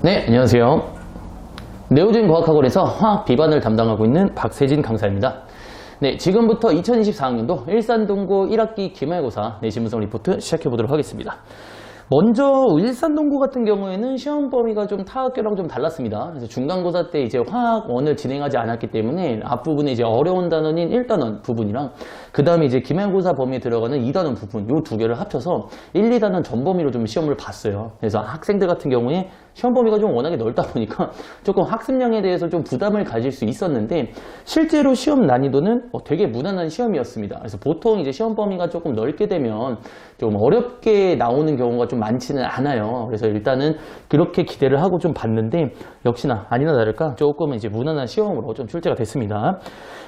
네, 안녕하세요. 네오진 과학학원에서 화학 비반을 담당하고 있는 박세진 강사입니다. 네, 지금부터 2024학년도 일산동고 1학기 기말고사 내신 분석 리포트 시작해보도록 하겠습니다. 먼저 일산동고 같은 경우에는 시험 범위가 좀 타학교랑 좀 달랐습니다. 그래서 중간고사 때 이제 화학원을 진행하지 않았기 때문에 앞부분에 이제 어려운 단원인 1단원 부분이랑 그 다음에 이제 기말고사 범위에 들어가는 2단원 부분 요 두 개를 합쳐서 1, 2단원 전 범위로 좀 시험을 봤어요. 그래서 학생들 같은 경우에 시험 범위가 좀 워낙에 넓다 보니까 조금 학습량에 대해서 좀 부담을 가질 수 있었는데 실제로 시험 난이도는 되게 무난한 시험이었습니다. 그래서 보통 이제 시험 범위가 조금 넓게 되면 좀 어렵게 나오는 경우가 좀 많지는 않아요. 그래서 일단은 그렇게 기대를 하고 좀 봤는데 역시나 아니나 다를까 조금 이제 무난한 시험으로 좀 출제가 됐습니다.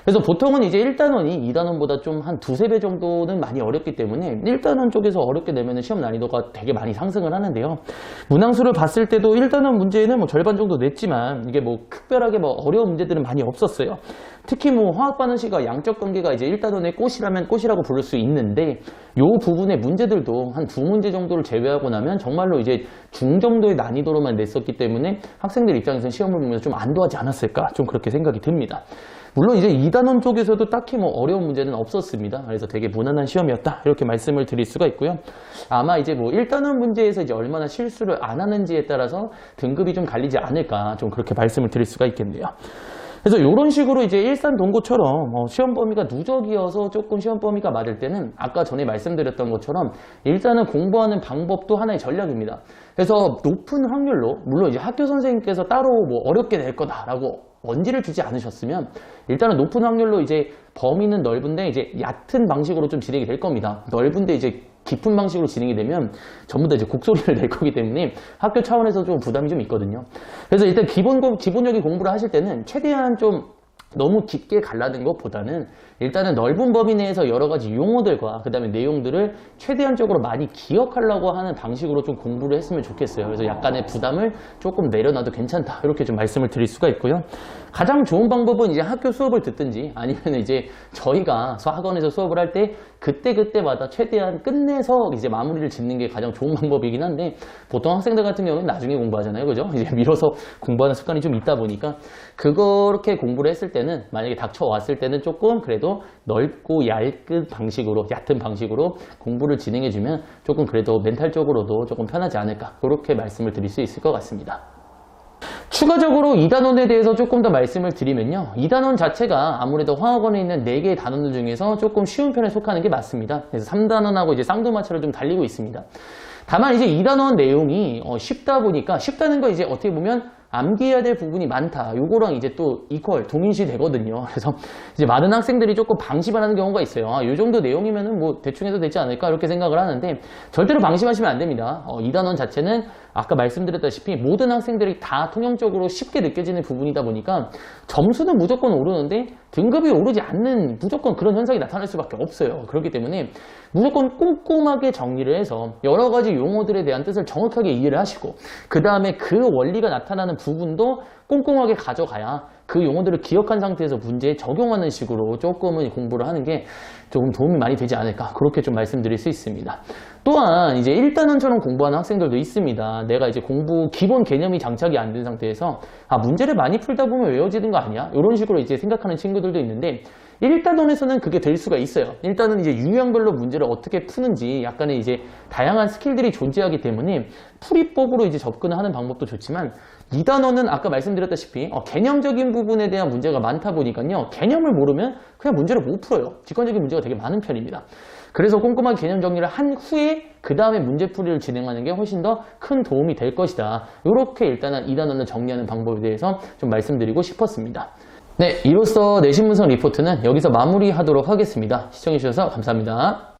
그래서 보통은 이제 1단원이 2단원보다 좀 한 두세 배 정도는 많이 어렵기 때문에 1단원 쪽에서 어렵게 내면 시험 난이도가 되게 많이 상승을 하는데요. 문항수를 봤을 때도 1단원 문제는 뭐 절반 정도 냈지만 이게 뭐 특별하게 뭐 어려운 문제들은 많이 없었어요. 특히 뭐 화학 반응식과 양적 관계가 이제 1단원의 꽃이라면 꽃이라고 부를 수 있는데 요 부분의 문제들도 한 두 문제 정도를 제외하고 나면 정말로 이제 중정도의 난이도로만 냈었기 때문에 학생들 입장에서는 시험을 보면서 좀 안도하지 않았을까 좀 그렇게 생각이 듭니다. 물론 이제 2단원 쪽에서도 딱히 뭐 어려운 문제는 없었습니다. 그래서 되게 무난한 시험이었다 이렇게 말씀을 드릴 수가 있고요. 아마 이제 뭐 1단원 문제에서 이제 얼마나 실수를 안 하는지에 따라서 등급이 좀 갈리지 않을까 좀 그렇게 말씀을 드릴 수가 있겠네요. 그래서 이런 식으로 이제 일산 동고처럼 시험 범위가 누적이어서 조금 시험 범위가 맞을 때는 아까 전에 말씀드렸던 것처럼 일단은 공부하는 방법도 하나의 전략입니다. 그래서 높은 확률로 물론 이제 학교 선생님께서 따로 뭐 어렵게 낼 거다라고 언지를 주지 않으셨으면 일단은 높은 확률로 이제 범위는 넓은데 이제 얕은 방식으로 좀 진행이 될 겁니다. 넓은데 이제 깊은 방식으로 진행이 되면 전부 다 이제 곡소리를 낼 거기 때문에 학교 차원에서 좀 부담이 좀 있거든요. 그래서 일단 기본적인 공부를 하실 때는 최대한 좀 너무 깊게 갈라는 것보다는 일단은 넓은 범위 내에서 여러 가지 용어들과 그 다음에 내용들을 최대한적으로 많이 기억하려고 하는 방식으로 좀 공부를 했으면 좋겠어요. 그래서 약간의 부담을 조금 내려놔도 괜찮다 이렇게 좀 말씀을 드릴 수가 있고요. 가장 좋은 방법은 이제 학교 수업을 듣든지 아니면 이제 저희가 학원에서 수업을 할 때 그때마다 최대한 끝내서 이제 마무리를 짓는 게 가장 좋은 방법이긴 한데 보통 학생들 같은 경우는 나중에 공부하잖아요. 그죠? 이제 밀어서 공부하는 습관이 좀 있다 보니까 그렇게 공부를 했을 때는 만약에 닥쳐왔을 때는 조금 그래도 넓고 얇은 방식으로 얕은 방식으로 공부를 진행해주면 조금 그래도 멘탈적으로도 조금 편하지 않을까 그렇게 말씀을 드릴 수 있을 것 같습니다. 추가적으로 2단원에 대해서 조금 더 말씀을 드리면요. 2단원 자체가 아무래도 화학원에 있는 4개의 단원들 중에서 조금 쉬운 편에 속하는 게 맞습니다. 그래서 3단원하고 이제 쌍두마차를 좀 달리고 있습니다. 다만 이제 2단원 내용이 쉽다 보니까 쉽다는 거 이제 어떻게 보면 암기해야 될 부분이 많다. 요거랑 이제 또 동일시 되거든요. 그래서 이제 많은 학생들이 조금 방심을 하는 경우가 있어요. 요 정도 내용이면은 뭐 대충 해도 되지 않을까 이렇게 생각을 하는데 절대로 방심하시면 안 됩니다. 2단원 자체는 아까 말씀드렸다시피 모든 학생들이 다 통용적으로 쉽게 느껴지는 부분이다 보니까 점수는 무조건 오르는데 등급이 오르지 않는 무조건 그런 현상이 나타날 수밖에 없어요. 그렇기 때문에 무조건 꼼꼼하게 정리를 해서 여러 가지 용어들에 대한 뜻을 정확하게 이해를 하시고 그 다음에 그 원리가 나타나는 부분도 꼼꼼하게 가져가야 그 용어들을 기억한 상태에서 문제에 적용하는 식으로 조금은 공부를 하는 게 조금 도움이 많이 되지 않을까 그렇게 좀 말씀드릴 수 있습니다. 또한 이제 1단원처럼 공부하는 학생들도 있습니다. 내가 이제 공부 기본 개념이 장착이 안 된 상태에서 문제를 많이 풀다 보면 외워지는 거 아니야? 이런 식으로 이제 생각하는 친구들도 있는데 1단원에서는 그게 될 수가 있어요. 일단은 이제 유형별로 문제를 어떻게 푸는지 약간의 이제 다양한 스킬들이 존재하기 때문에 풀이법으로 이제 접근을 하는 방법도 좋지만 2단원은 아까 말씀드렸다시피 개념적인 부분에 대한 문제가 많다 보니까요. 개념을 모르면 그냥 문제를 못 풀어요. 직관적인 문제가 되게 많은 편입니다. 그래서 꼼꼼하게 개념 정리를 한 후에 그 다음에 문제풀이를 진행하는 게 훨씬 더 큰 도움이 될 것이다. 이렇게 일단은 2단원을 정리하는 방법에 대해서 좀 말씀드리고 싶었습니다. 네, 이로써 내신 분석 리포트는 여기서 마무리하도록 하겠습니다. 시청해주셔서 감사합니다.